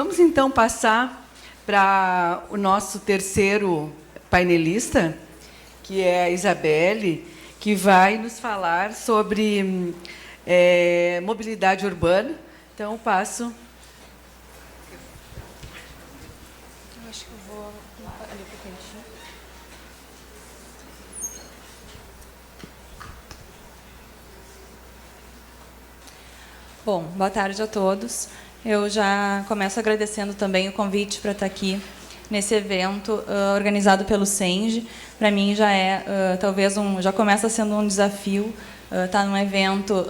Vamos, então, passar para o nosso terceiro painelista, que é a Isabelle, que vai nos falar sobre mobilidade urbana. Então, eu passo. Eu acho que eu vou ali para o cantinho. Bom, boa tarde a todos. Eu já começo agradecendo também o convite para estar aqui nesse evento organizado pelo SENGE. Para mim já é talvez já começa sendo um desafio estar num evento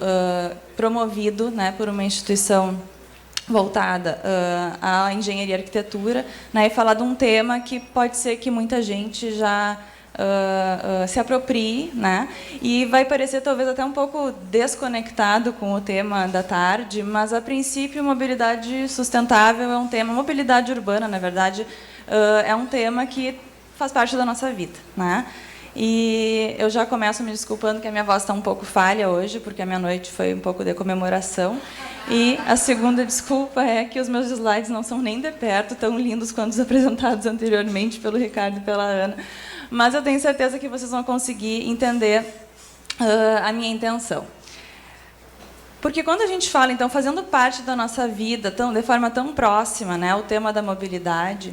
promovido, né, por uma instituição voltada à engenharia e arquitetura, né, e falar de um tema que pode ser que muita gente já se aproprie, né? E vai parecer talvez até um pouco desconectado com o tema da tarde, mas a princípio mobilidade sustentável é um tema, mobilidade urbana, na verdade, é um tema que faz parte da nossa vida, né? E eu já começo me desculpando que a minha voz está um pouco falha hoje, porque a minha noite foi um pouco de comemoração. E a segunda desculpa é que os meus slides não são nem de perto tão lindos quanto os apresentados anteriormente pelo Ricardo e pela Ana. Mas eu tenho certeza que vocês vão conseguir entender a minha intenção. Porque quando a gente fala, então, fazendo parte da nossa vida de forma tão próxima, né, o tema da mobilidade,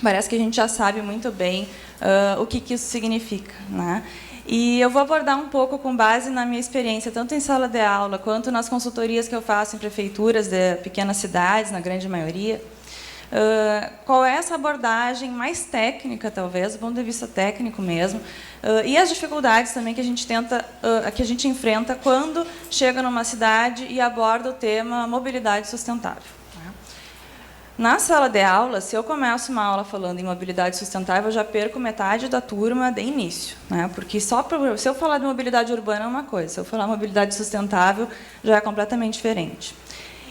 parece que a gente já sabe muito bem o que isso significa, né? E eu vou abordar um pouco com base na minha experiência, tanto em sala de aula, quanto nas consultorias que eu faço em prefeituras de pequenas cidades, na grande maioria, qual é essa abordagem mais técnica, talvez, do ponto de vista técnico mesmo, e as dificuldades também que a gente que a gente enfrenta quando chega numa cidade e aborda o tema mobilidade sustentável. Na sala de aula, se eu começo uma aula falando em mobilidade sustentável, eu já perco metade da turma de início, né? Porque se eu falar de mobilidade urbana é uma coisa, se eu falar mobilidade sustentável já é completamente diferente.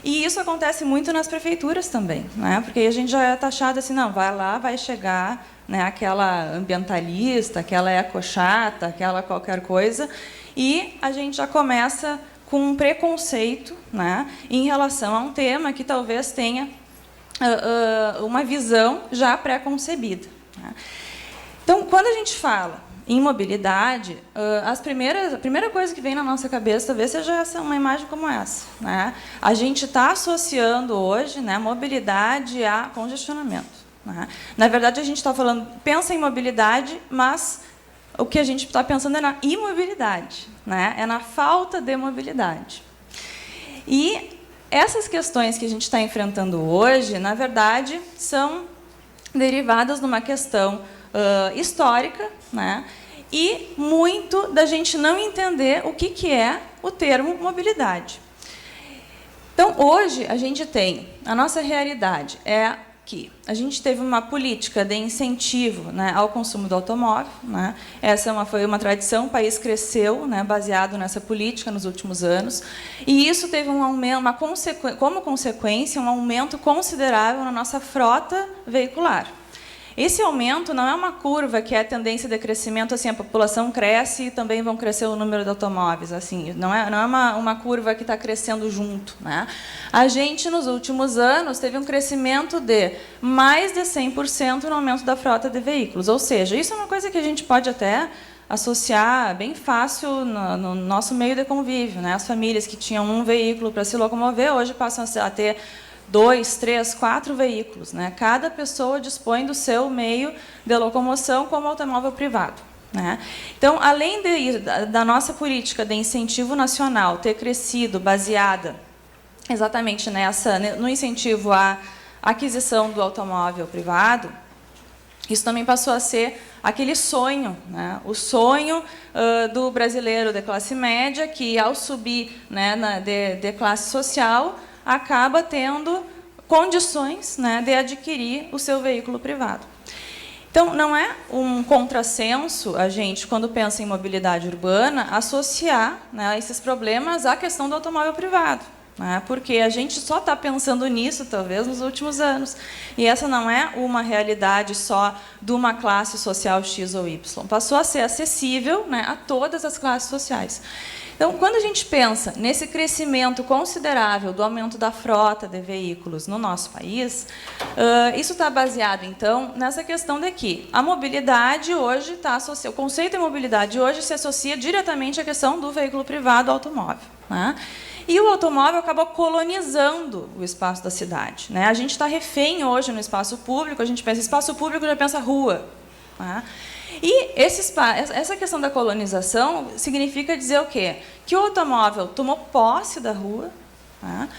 E isso acontece muito nas prefeituras também, né? Porque aí a gente já é taxado assim, não, vai lá, vai chegar, né, aquela ambientalista, aquela ecochata, aquela qualquer coisa, e a gente já começa com um preconceito, né, em relação a um tema que talvez tenha uma visão já pré-concebida, né? Então, quando a gente fala em mobilidade, a primeira coisa que vem na nossa cabeça talvez seja uma imagem como essa, né? A gente está associando hoje, né, mobilidade a congestionamento, né? Na verdade, a gente está falando, pensa em mobilidade, mas o que a gente está pensando é na imobilidade, né? É na falta de mobilidade. E essas questões que a gente está enfrentando hoje, na verdade, são derivadas de uma questão histórica, né? E muito da gente não entender o que é o termo mobilidade. Então, hoje, a gente tem, a nossa realidade é que a gente teve uma política de incentivo, né, ao consumo do automóvel, né? Essa foi uma tradição, o país cresceu, né, baseado nessa política nos últimos anos, e isso teve um aumento, como consequência, um aumento considerável na nossa frota veicular. Esse aumento não é uma curva que é a tendência de crescimento, assim, a população cresce e também vão crescer o número de automóveis, assim, não é uma curva que está crescendo junto, né? A gente, nos últimos anos, teve um crescimento de mais de 100% no aumento da frota de veículos, ou seja, isso é uma coisa que a gente pode até associar bem fácil no nosso meio de convívio, né? As famílias que tinham um veículo para se locomover, hoje passam a ter 2, 3, 4 veículos, né? Cada pessoa dispõe do seu meio de locomoção como automóvel privado, né? Então, além da nossa política de incentivo nacional ter crescido baseada exatamente no incentivo à aquisição do automóvel privado, isso também passou a ser aquele sonho, né? O sonho do brasileiro de classe média que, ao subir, né, de classe social, acaba tendo condições, né, de adquirir o seu veículo privado. Então, não é um contrassenso a gente, quando pensa em mobilidade urbana, associar, né, esses problemas à questão do automóvel privado, né? Porque a gente só está pensando nisso, talvez, nos últimos anos. E essa não é uma realidade só de uma classe social X ou Y. Passou a ser acessível, né, a todas as classes sociais. Então, quando a gente pensa nesse crescimento considerável do aumento da frota de veículos no nosso país, isso está baseado, então, nessa questão de que a mobilidade hoje está associada, o conceito de mobilidade hoje se associa diretamente à questão do veículo privado, automóvel, né? E o automóvel acabou colonizando o espaço da cidade, né? A gente está refém hoje no espaço público, a gente pensa espaço público, já pensa rua, né? E essa questão da colonização significa dizer o quê? Que o automóvel tomou posse da rua, né?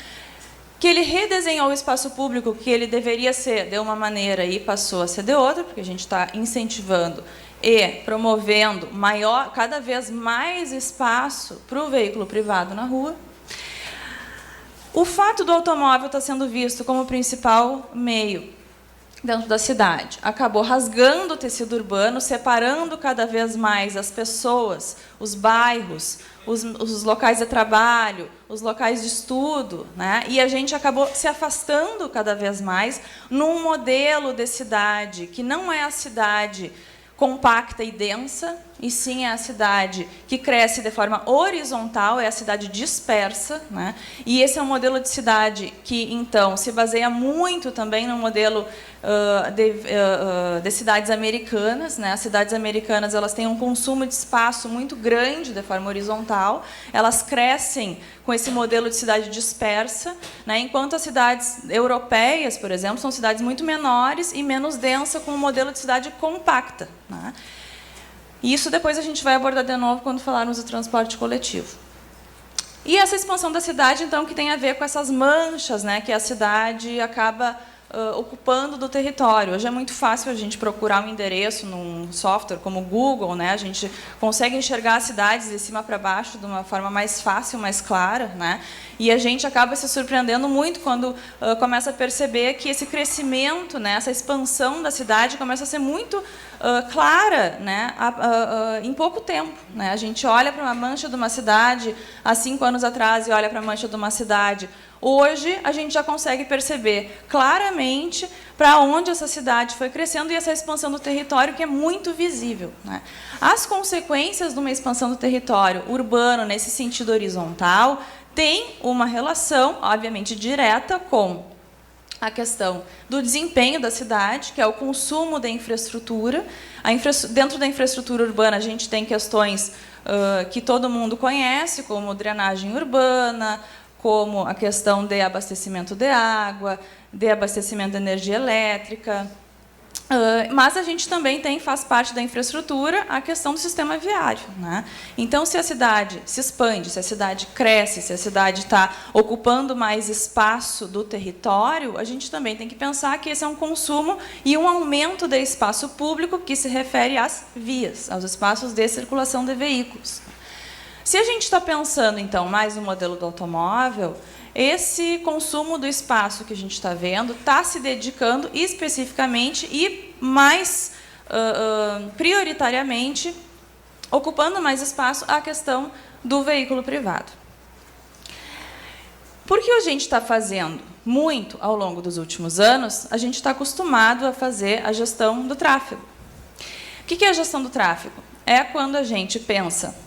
Que ele redesenhou o espaço público, que ele deveria ser de uma maneira e passou a ser de outra, porque a gente está incentivando e promovendo cada vez mais espaço para o veículo privado na rua. O fato do automóvel estar sendo visto como o principal meio dentro da cidade acabou rasgando o tecido urbano, separando cada vez mais as pessoas, os bairros, os locais de trabalho, os locais de estudo, né? E a gente acabou se afastando cada vez mais num modelo de cidade que não é a cidade compacta e densa, e sim é a cidade que cresce de forma horizontal, é a cidade dispersa, né? E esse é um modelo de cidade que, então, se baseia muito também no modelo de cidades americanas, né? As cidades americanas, elas têm um consumo de espaço muito grande de forma horizontal, elas crescem com esse modelo de cidade dispersa, né? Enquanto as cidades europeias, por exemplo, são cidades muito menores e menos densas, com um modelo de cidade compacta, né? E isso depois a gente vai abordar de novo quando falarmos do transporte coletivo. E essa expansão da cidade, então, que tem a ver com essas manchas, né, que a cidade acaba ocupando do território. Hoje é muito fácil a gente procurar um endereço num software como o Google, né? A gente consegue enxergar as cidades de cima para baixo de uma forma mais fácil, mais clara, né? E a gente acaba se surpreendendo muito quando começa a perceber que esse crescimento, né, essa expansão da cidade começa a ser muito clara, né, em pouco tempo, né? A gente olha para uma mancha de uma cidade há 5 anos atrás e olha para a mancha de uma cidade hoje, a gente já consegue perceber claramente para onde essa cidade foi crescendo e essa expansão do território que é muito visível, né? As consequências de uma expansão do território urbano nesse sentido horizontal tem uma relação, obviamente, direta com a questão do desempenho da cidade, que é o consumo da infraestrutura. Dentro da infraestrutura urbana, a gente tem questões que todo mundo conhece, como drenagem urbana, como a questão de abastecimento de água, de abastecimento de energia elétrica. Mas a gente também faz parte da infraestrutura a questão do sistema viário, né? Então, se a cidade se expande, se a cidade cresce, se a cidade está ocupando mais espaço do território, a gente também tem que pensar que esse é um consumo e um aumento de espaço público que se refere às vias, aos espaços de circulação de veículos. Se a gente está pensando, então, mais no modelo do automóvel, esse consumo do espaço que a gente está vendo está se dedicando especificamente e mais prioritariamente, ocupando mais espaço, à questão do veículo privado. Porque a gente está fazendo muito ao longo dos últimos anos, a gente está acostumado a fazer a gestão do tráfego. O que é a gestão do tráfego? É quando a gente pensa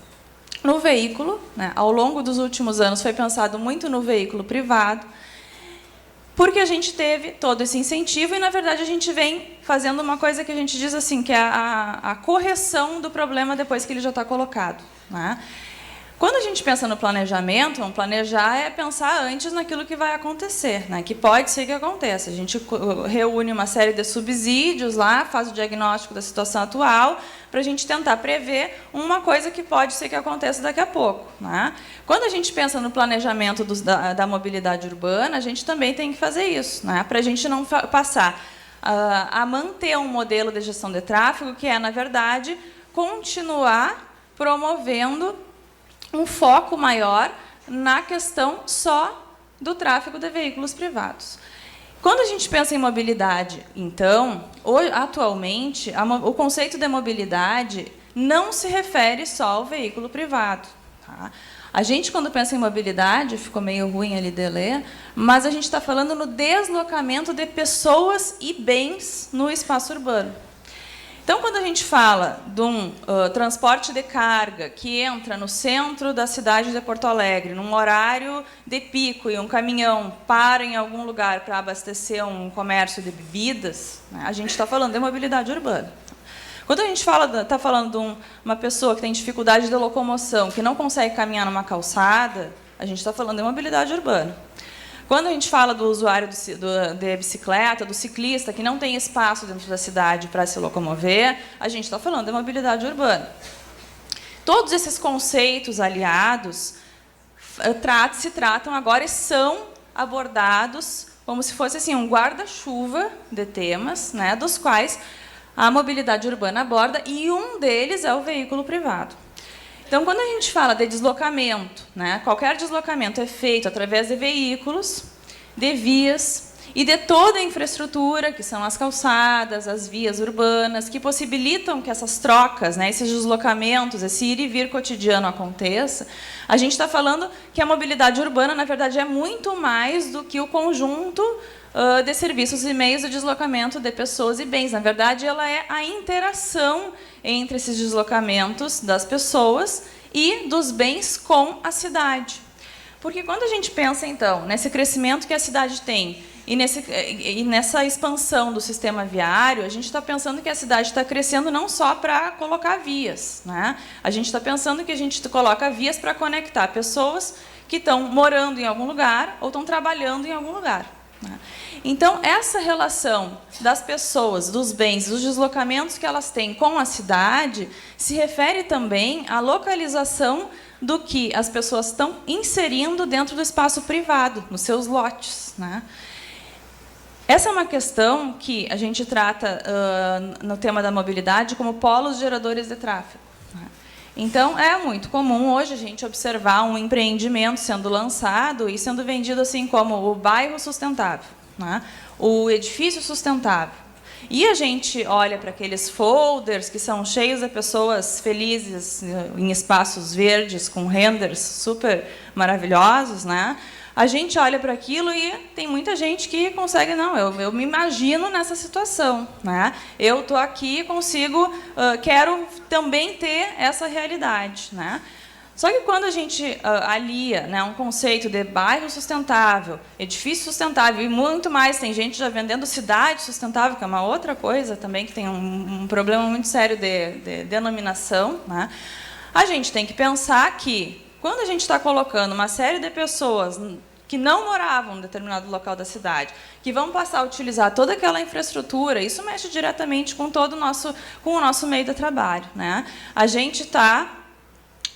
no veículo, né? Ao longo dos últimos anos foi pensado muito no veículo privado, porque a gente teve todo esse incentivo e, na verdade, a gente vem fazendo uma coisa que a gente diz assim, que é a correção do problema depois que ele já está colocado, né? Quando a gente pensa no planejamento, planejar é pensar antes naquilo que vai acontecer, né? Que pode ser que aconteça. A gente reúne uma série de subsídios lá, faz o diagnóstico da situação atual, para a gente tentar prever uma coisa que pode ser que aconteça daqui a pouco, né? Quando a gente pensa no planejamento da mobilidade urbana, a gente também tem que fazer isso, né? Para a gente não passar a manter um modelo de gestão de tráfego que é, na verdade, continuar promovendo um foco maior na questão só do tráfego de veículos privados. Quando a gente pensa em mobilidade, então, atualmente, o conceito de mobilidade não se refere só ao veículo privado, tá? A gente, quando pensa em mobilidade, ficou meio ruim ali de ler, mas a gente está falando no deslocamento de pessoas e bens no espaço urbano. Então, quando a gente fala de um transporte de carga que entra no centro da cidade de Porto Alegre, num horário de pico, e um caminhão para em algum lugar para abastecer um comércio de bebidas, né, a gente está falando de mobilidade urbana. Quando a gente está falando de uma pessoa que tem dificuldade de locomoção, que não consegue caminhar numa calçada, a gente está falando de mobilidade urbana. Quando a gente fala do usuário de bicicleta, do ciclista, que não tem espaço dentro da cidade para se locomover, a gente está falando de mobilidade urbana. Todos esses conceitos aliados se tratam agora e são abordados como se fosse assim, um guarda-chuva de temas, né, dos quais a mobilidade urbana aborda, e um deles é o veículo privado. Então, quando a gente fala de deslocamento, né, qualquer deslocamento é feito através de veículos, de vias e de toda a infraestrutura, que são as calçadas, as vias urbanas, que possibilitam que essas trocas, né, esses deslocamentos, esse ir e vir cotidiano aconteça. A gente está falando que a mobilidade urbana, na verdade, é muito mais do que o conjunto de serviços e meios de deslocamento de pessoas e bens. Na verdade, ela é a interação entre esses deslocamentos das pessoas e dos bens com a cidade. Porque quando a gente pensa, então, nesse crescimento que a cidade tem e nessa expansão do sistema viário, a gente está pensando que a cidade está crescendo não só para colocar vias, né? A gente está pensando que a gente coloca vias para conectar pessoas que estão morando em algum lugar ou estão trabalhando em algum lugar. Então, essa relação das pessoas, dos bens, dos deslocamentos que elas têm com a cidade, se refere também à localização do que as pessoas estão inserindo dentro do espaço privado, nos seus lotes, né? Essa é uma questão que a gente trata no tema da mobilidade como polos geradores de tráfego. Então, é muito comum hoje a gente observar um empreendimento sendo lançado e sendo vendido assim como o bairro sustentável, né? O edifício sustentável. E a gente olha para aqueles folders que são cheios de pessoas felizes em espaços verdes, com renders super maravilhosos, né? A gente olha para aquilo e tem muita gente que consegue, não, eu me imagino nessa situação, né? Eu estou aqui, consigo, quero também ter essa realidade, né? Só que quando a gente alia, né, um conceito de bairro sustentável, edifício sustentável e muito mais, tem gente já vendendo cidade sustentável, que é uma outra coisa também, que tem um problema muito sério de denominação, né? A gente tem que pensar que, quando a gente está colocando uma série de pessoas que não moravam em determinado local da cidade, que vão passar a utilizar toda aquela infraestrutura, isso mexe diretamente com o nosso meio de trabalho, né? A gente está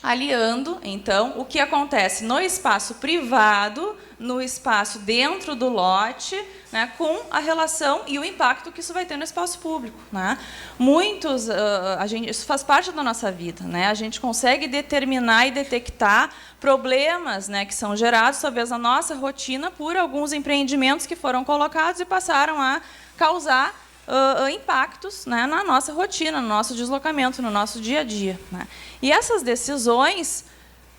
aliando, então, o que acontece no espaço privado, no espaço dentro do lote, né, com a relação e o impacto que isso vai ter no espaço público, né? Isso faz parte da nossa vida, né? A gente consegue determinar e detectar problemas, né, que são gerados, talvez, na nossa rotina por alguns empreendimentos que foram colocados e passaram a causar impactos, né, na nossa rotina, no nosso deslocamento, no nosso dia a dia, né? E essas decisões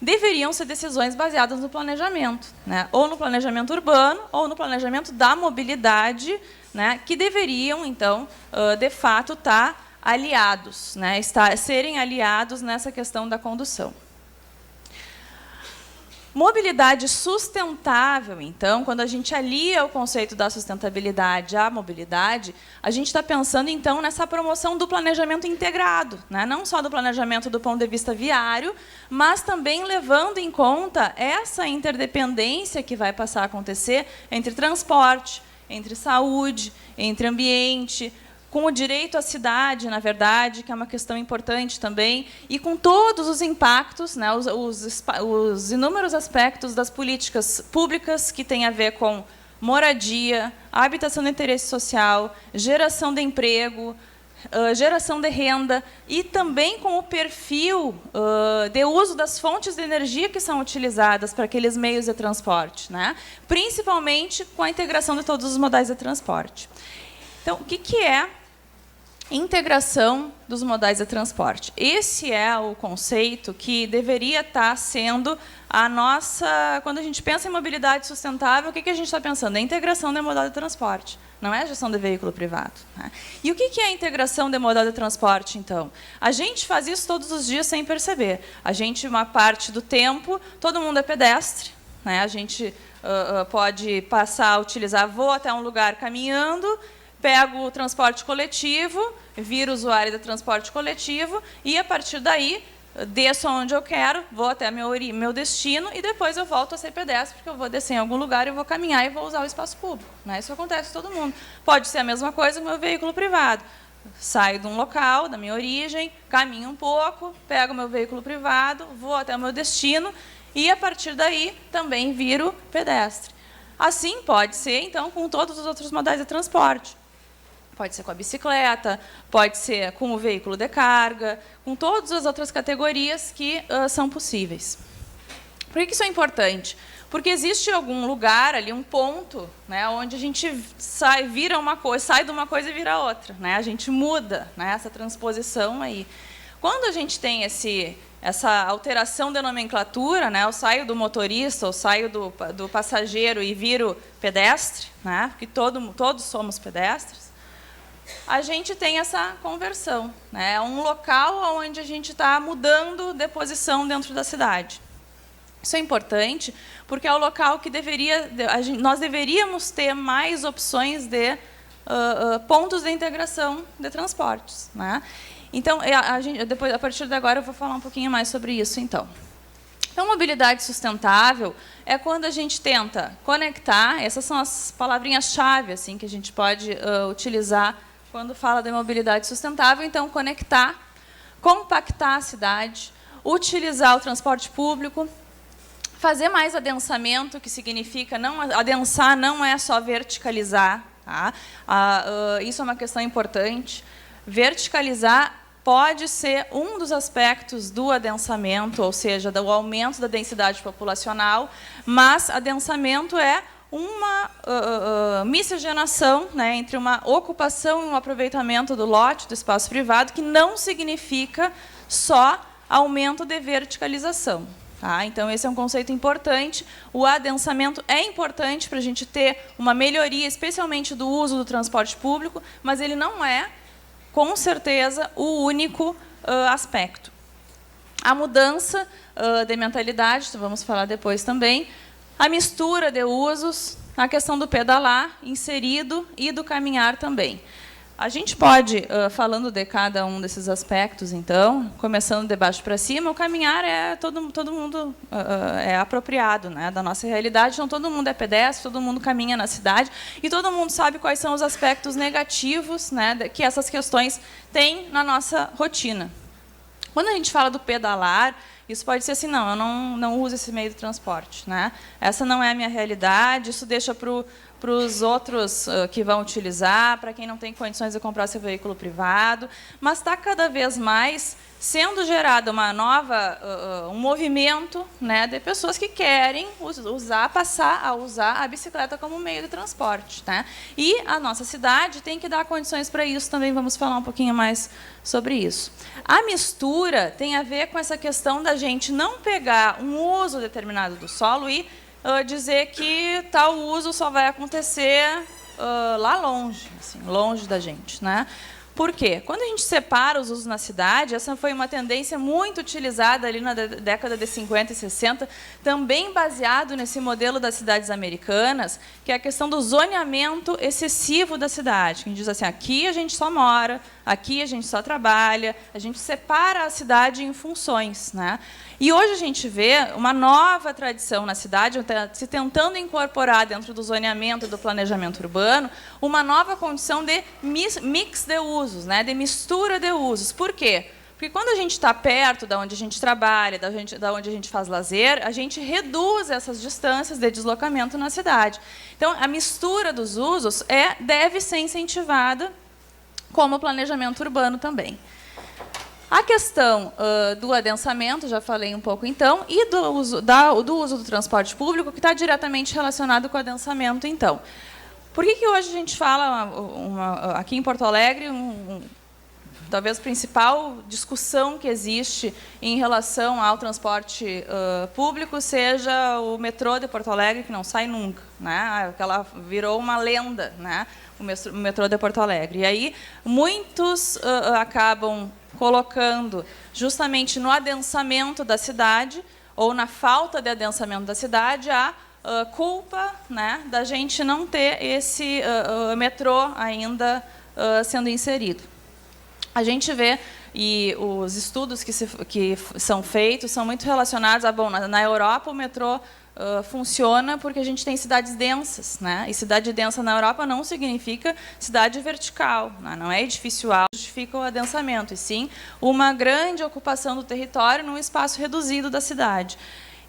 deveriam ser decisões baseadas no planejamento, né? Ou no planejamento urbano, ou no planejamento da mobilidade, né? Que deveriam, então, de fato, estar aliados, né? Serem aliados nessa questão da condução. Mobilidade sustentável, então, quando a gente alia o conceito da sustentabilidade à mobilidade, a gente está pensando, então, nessa promoção do planejamento integrado, né? Não só do planejamento do ponto de vista viário, mas também levando em conta essa interdependência que vai passar a acontecer entre transporte, entre saúde, entre ambiente, com o direito à cidade, na verdade, que é uma questão importante também, e com todos os impactos, né, os inúmeros aspectos das políticas públicas que têm a ver com moradia, habitação de interesse social, geração de emprego, geração de renda, e também com o perfil de uso das fontes de energia que são utilizadas para aqueles meios de transporte, né, principalmente com a integração de todos os modais de transporte. Então, o que é Integração dos modais de transporte. Esse é o conceito que deveria estar sendo a nossa... Quando a gente pensa em mobilidade sustentável, o que a gente está pensando? É a integração de modal de transporte, não é a gestão de veículo privado. Né? E o que é a integração de modal de transporte, então? A gente faz isso todos os dias sem perceber. A gente, uma parte do tempo, todo mundo é pedestre, né? A gente pode passar a utilizar, vou até um lugar caminhando, pego o transporte coletivo, viro usuário do transporte coletivo e, a partir daí, desço onde eu quero, vou até meu destino e depois eu volto a ser pedestre, porque eu vou descer em algum lugar e vou caminhar e vou usar o espaço público. Né? Isso acontece com todo mundo. Pode ser a mesma coisa com o meu veículo privado. Saio de um local, da minha origem, caminho um pouco, pego o meu veículo privado, vou até o meu destino e, a partir daí, também viro pedestre. Assim pode ser, então, com todos os outros modais de transporte. Pode ser com a bicicleta, pode ser com o veículo de carga, com todas as outras categorias que são possíveis. Por que isso é importante? Porque existe algum lugar ali, um ponto, né, onde a gente vira uma coisa, sai de uma coisa e vira outra. Né? A gente muda, né, essa transposição aí. Quando a gente tem essa alteração de nomenclatura, né, eu saio do motorista, eu saio do passageiro e viro pedestre, né, porque todos somos pedestres, a gente tem essa conversão. Né? É um local onde a gente está mudando de posição dentro da cidade. Isso é importante, porque é o local que nós deveríamos ter mais opções de pontos de integração de transportes. Né? Então, a partir de agora, eu vou falar um pouquinho mais sobre isso. Então, mobilidade sustentável é quando a gente tenta conectar, essas são as palavrinhas-chave assim, que a gente pode utilizar quando fala de mobilidade sustentável. Então, conectar, compactar a cidade, utilizar o transporte público, fazer mais adensamento, que significa adensar não é só verticalizar. Tá? Isso é uma questão importante. Verticalizar pode ser um dos aspectos do adensamento, ou seja, do aumento da densidade populacional, mas adensamento é uma miscigenação, né, entre uma ocupação e um aproveitamento do lote, do espaço privado, que não significa só aumento de verticalização. Tá? Então, esse é um conceito importante. O adensamento é importante para a gente ter uma melhoria, especialmente do uso do transporte público, mas ele não é, com certeza, o único aspecto. A mudança de mentalidade, vamos falar depois também, a mistura de usos, a questão do pedalar inserido e do caminhar também. A gente pode, falando de cada um desses aspectos, então, começando de baixo para cima, o caminhar é todo mundo é apropriado, né, da nossa realidade, então todo mundo é pedestre, todo mundo caminha na cidade e todo mundo sabe quais são os aspectos negativos, né, que essas questões têm na nossa rotina. Quando a gente fala do pedalar, isso pode ser assim, não, eu não uso esse meio de transporte. Né? Essa não é a minha realidade, isso deixa para os outros que vão utilizar, para quem não tem condições de comprar seu veículo privado, mas está cada vez mais sendo gerado um movimento, né, de pessoas que querem passar a usar a bicicleta como meio de transporte. Né? E a nossa cidade tem que dar condições para isso, também vamos falar um pouquinho mais sobre isso. A mistura tem a ver com essa questão da gente não pegar um uso determinado do solo e dizer que tal uso só vai acontecer lá longe, assim, longe da gente. Né? Por quê? Quando a gente separa os usos na cidade, essa foi uma tendência muito utilizada ali na década de 50 e 60, também baseado nesse modelo das cidades americanas, que é a questão do zoneamento excessivo da cidade. Que a gente diz assim, aqui a gente só mora, aqui a gente só trabalha, a gente separa a cidade em funções. Né? E hoje a gente vê uma nova tradição na cidade, se tentando incorporar dentro do zoneamento e do planejamento urbano, uma nova condição de mix de usos, né, de mistura de usos. Por quê? Porque quando a gente está perto da onde a gente trabalha, da onde a gente faz lazer, a gente reduz essas distâncias de deslocamento na cidade. Então, a mistura dos usos deve ser incentivada como planejamento urbano também. A questão do adensamento, já falei um pouco então, e do uso do transporte público, que está diretamente relacionado com o adensamento, então. Por que hoje a gente fala, aqui em Porto Alegre, talvez a principal discussão que existe em relação ao transporte público seja o metrô de Porto Alegre, que não sai nunca, né? Ela virou uma lenda, né? O metrô de Porto Alegre. E aí muitos acabam colocando justamente no adensamento da cidade ou na falta de adensamento da cidade a culpa, né, da gente não ter esse metrô ainda sendo inserido. A gente vê, e os estudos que são feitos são muito relacionados a, bom, na Europa o metrô funciona porque a gente tem cidades densas, né? E cidade densa na Europa não significa cidade vertical, né? Não é edifício alto que justifica o adensamento, e sim uma grande ocupação do território num espaço reduzido da cidade.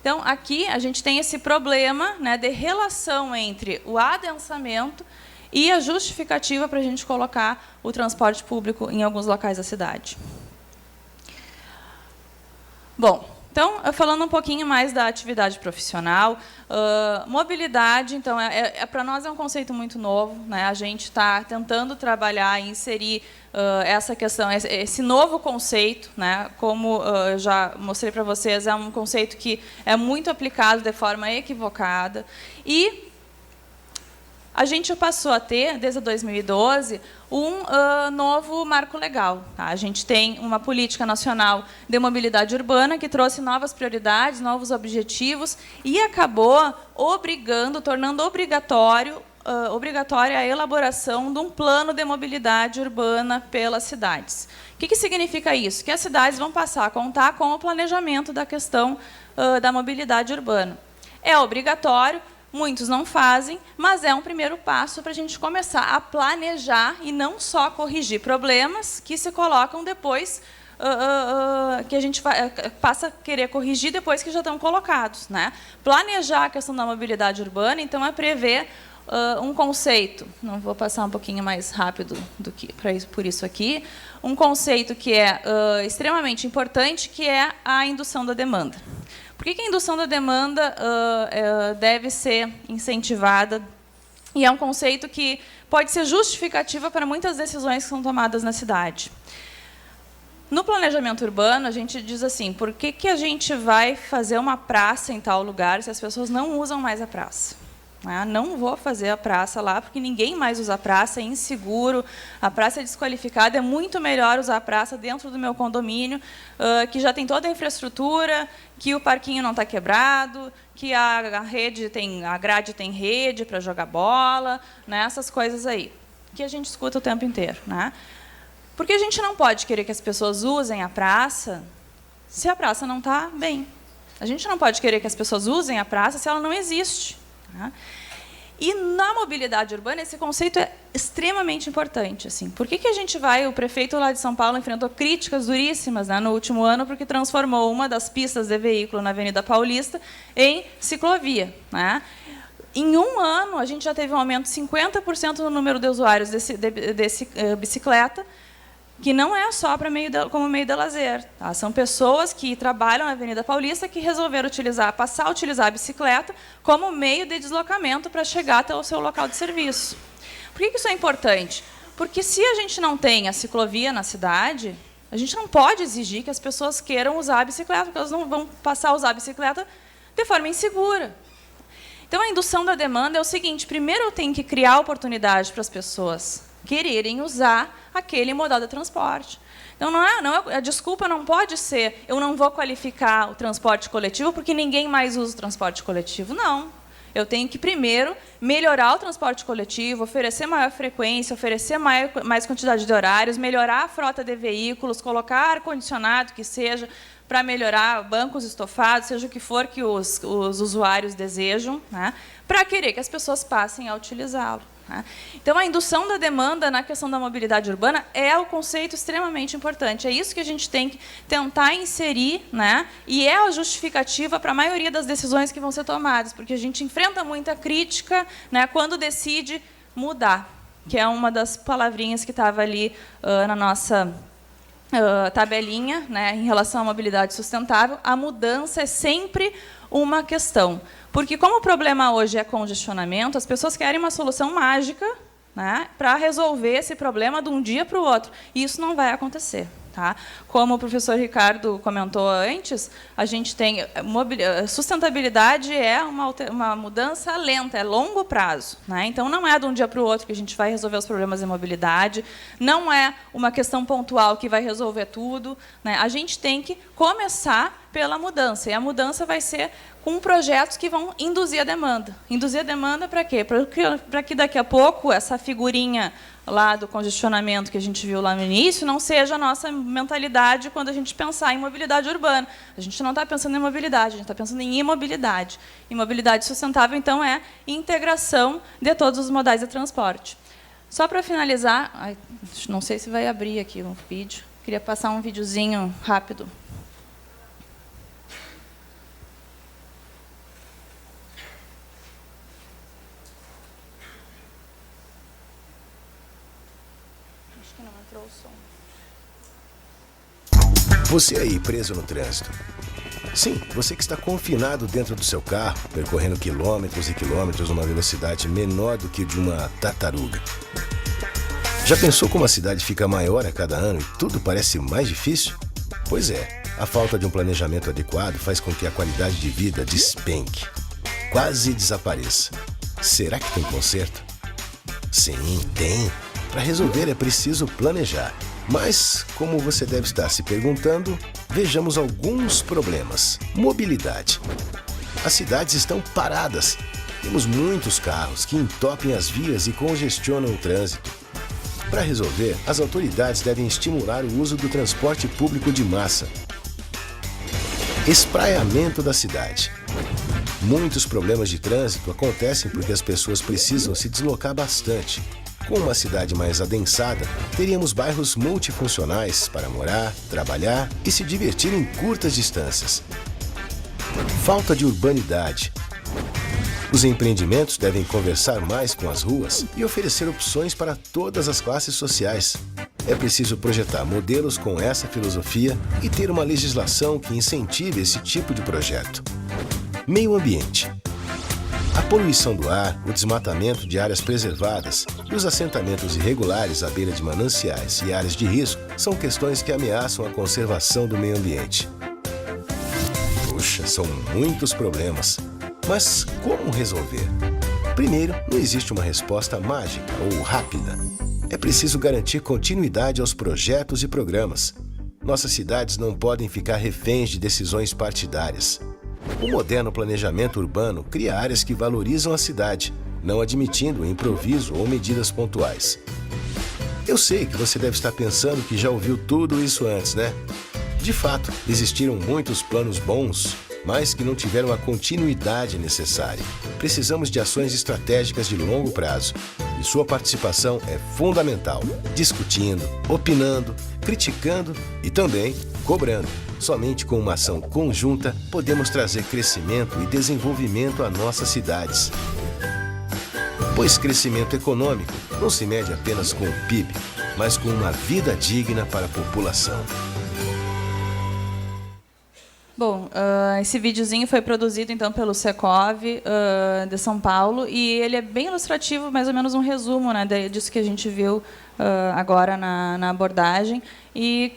Então, aqui a gente tem esse problema, né, de relação entre o adensamento e a justificativa para a gente colocar o transporte público em alguns locais da cidade. Bom, então, falando um pouquinho mais da atividade profissional, mobilidade, então, para nós é um conceito muito novo, né? A gente está tentando trabalhar e inserir essa questão, esse novo conceito, né? Como eu já mostrei para vocês, é um conceito que é muito aplicado de forma equivocada. E a gente passou a ter, desde 2012, um novo marco legal. Tá? A gente tem uma política nacional de mobilidade urbana que trouxe novas prioridades, novos objetivos e acabou tornando obrigatória a elaboração de um plano de mobilidade urbana pelas cidades. O que significa isso? Que as cidades vão passar a contar com o planejamento da questão da mobilidade urbana. É obrigatório. Muitos não fazem, mas é um primeiro passo para a gente começar a planejar e não só corrigir problemas que se colocam depois, que a gente passa a querer corrigir depois que já estão colocados, né? Planejar a questão da mobilidade urbana, então, é prever um conceito, não vou passar um pouquinho mais rápido por isso aqui, um conceito que é extremamente importante, que é a indução da demanda. Por que a indução da demanda deve ser incentivada? E é um conceito que pode ser justificativa para muitas decisões que são tomadas na cidade. No planejamento urbano, a gente diz assim, por que a gente vai fazer uma praça em tal lugar se as pessoas não usam mais a praça? Não vou fazer a praça lá, porque ninguém mais usa a praça, é inseguro, a praça é desqualificada, é muito melhor usar a praça dentro do meu condomínio, que já tem toda a infraestrutura, que o parquinho não está quebrado, que a grade tem rede para jogar bola, né, essas coisas aí, que a gente escuta o tempo inteiro. Né? Porque a gente não pode querer que as pessoas usem a praça se a praça não está bem. A gente não pode querer que as pessoas usem a praça se ela não existe. E na mobilidade urbana esse conceito é extremamente importante. Assim. Por que a gente o prefeito lá de São Paulo enfrentou críticas duríssimas, né, no último ano, porque transformou uma das pistas de veículo na Avenida Paulista em ciclovia. Né? Em um ano, a gente já teve um aumento de 50% no número de usuários desse bicicleta, que não é só como meio de lazer. Tá? São pessoas que trabalham na Avenida Paulista que resolveram passar a utilizar a bicicleta como meio de deslocamento para chegar até o seu local de serviço. Por que isso é importante? Porque se a gente não tem a ciclovia na cidade, a gente não pode exigir que as pessoas queiram usar a bicicleta, porque elas não vão passar a usar a bicicleta de forma insegura. Então, a indução da demanda é o seguinte, primeiro eu tenho que criar oportunidade para as pessoas quererem usar aquele modal de transporte. Então, a desculpa não pode ser eu não vou qualificar o transporte coletivo porque ninguém mais usa o transporte coletivo. Não. Eu tenho que, primeiro, melhorar o transporte coletivo, oferecer maior frequência, oferecer mais quantidade de horários, melhorar a frota de veículos, colocar ar-condicionado, que seja, para melhorar bancos estofados, seja o que for que os usuários desejam, né, para querer que as pessoas passem a utilizá-lo. Então, a indução da demanda na questão da mobilidade urbana é o conceito extremamente importante. É isso que a gente tem que tentar inserir, né? E é a justificativa para a maioria das decisões que vão ser tomadas, porque a gente enfrenta muita crítica, né, quando decide mudar, que é uma das palavrinhas que estava ali na nossa tabelinha, né, em relação à mobilidade sustentável. A mudança é sempre uma questão. Porque, como o problema hoje é congestionamento, as pessoas querem uma solução mágica né, para resolver esse problema de um dia para o outro. E isso não vai acontecer. Tá? Como o professor Ricardo comentou antes, a gente tem sustentabilidade é uma mudança lenta, é longo prazo, né? Então não é de um dia para o outro que a gente vai resolver os problemas de mobilidade, não é uma questão pontual que vai resolver tudo, né? A gente tem que começar pela mudança, e a mudança vai ser com projetos que vão induzir a demanda. Induzir a demanda para quê? Para que daqui a pouco essa figurinha lá do congestionamento que a gente viu lá no início não seja a nossa mentalidade quando a gente pensar em mobilidade urbana. A gente não está pensando em mobilidade, a gente está pensando em imobilidade. E mobilidade sustentável, então, é integração de todos os modais de transporte. Só para finalizar, não sei se vai abrir aqui um vídeo, queria passar um videozinho rápido. Você aí, preso no trânsito. Sim, você que está confinado dentro do seu carro, percorrendo quilômetros e quilômetros numa velocidade menor do que de uma tartaruga. Já pensou como a cidade fica maior a cada ano e tudo parece mais difícil? Pois é, a falta de um planejamento adequado faz com que a qualidade de vida despenque, quase desapareça. Será que tem conserto? Sim, tem. Para resolver é preciso planejar. Mas, como você deve estar se perguntando, vejamos alguns problemas. Mobilidade. As cidades estão paradas. Temos muitos carros que entopem as vias e congestionam o trânsito. Para resolver, as autoridades devem estimular o uso do transporte público de massa. Espraiamento da cidade. Muitos problemas de trânsito acontecem porque as pessoas precisam se deslocar bastante. Com uma cidade mais adensada, teríamos bairros multifuncionais para morar, trabalhar e se divertir em curtas distâncias. Falta de urbanidade. Os empreendimentos devem conversar mais com as ruas e oferecer opções para todas as classes sociais. É preciso projetar modelos com essa filosofia e ter uma legislação que incentive esse tipo de projeto. Meio ambiente. A poluição do ar, o desmatamento de áreas preservadas e os assentamentos irregulares à beira de mananciais e áreas de risco são questões que ameaçam a conservação do meio ambiente. Puxa, são muitos problemas. Mas como resolver? Primeiro, não existe uma resposta mágica ou rápida. É preciso garantir continuidade aos projetos e programas. Nossas cidades não podem ficar reféns de decisões partidárias. O moderno planejamento urbano cria áreas que valorizam a cidade, não admitindo improviso ou medidas pontuais. Eu sei que você deve estar pensando que já ouviu tudo isso antes, né? De fato, existiram muitos planos bons, mas que não tiveram a continuidade necessária. Precisamos de ações estratégicas de longo prazo, e sua participação é fundamental, discutindo, opinando, criticando e também cobrando. Somente com uma ação conjunta podemos trazer crescimento e desenvolvimento a nossas cidades. Pois crescimento econômico não se mede apenas com o PIB, mas com uma vida digna para a população. Bom, esse videozinho foi produzido então pelo Secov de São Paulo e ele é bem ilustrativo, mais ou menos um resumo, né, disso que a gente viu agora na abordagem. E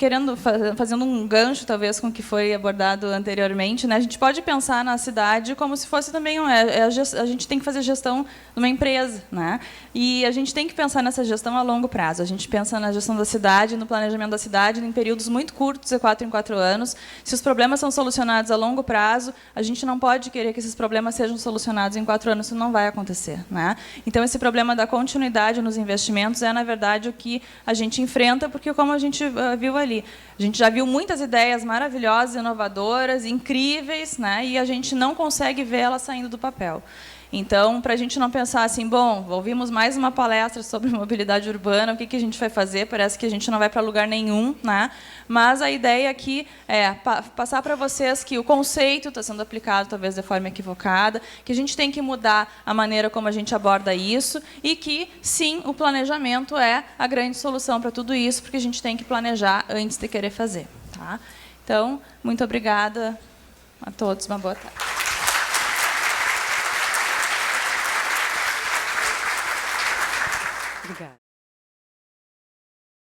fazendo um gancho, talvez, com o que foi abordado anteriormente, né, a gente pode pensar na cidade como se fosse também a gente tem que fazer gestão de uma empresa, né? E a gente tem que pensar nessa gestão a longo prazo. A gente pensa na gestão da cidade, no planejamento da cidade, em períodos muito curtos, de 4 em 4 anos. Se os problemas são solucionados a longo prazo, a gente não pode querer que esses problemas sejam solucionados em 4 anos. Isso não vai acontecer, né? Então, esse problema da continuidade nos investimentos é, na verdade, o que a gente enfrenta, porque, como a gente viu ali, a gente já viu muitas ideias maravilhosas, inovadoras, incríveis, né? E a gente não consegue ver elas saindo do papel. Então, para a gente não pensar assim, bom, ouvimos mais uma palestra sobre mobilidade urbana, o que a gente vai fazer? Parece que a gente não vai para lugar nenhum, né? Mas a ideia aqui é passar para vocês que o conceito está sendo aplicado, talvez, de forma equivocada, que a gente tem que mudar a maneira como a gente aborda isso e que, sim, o planejamento é a grande solução para tudo isso, porque a gente tem que planejar antes de querer fazer. Tá? Então, muito obrigada a todos. Uma boa tarde. Obrigada.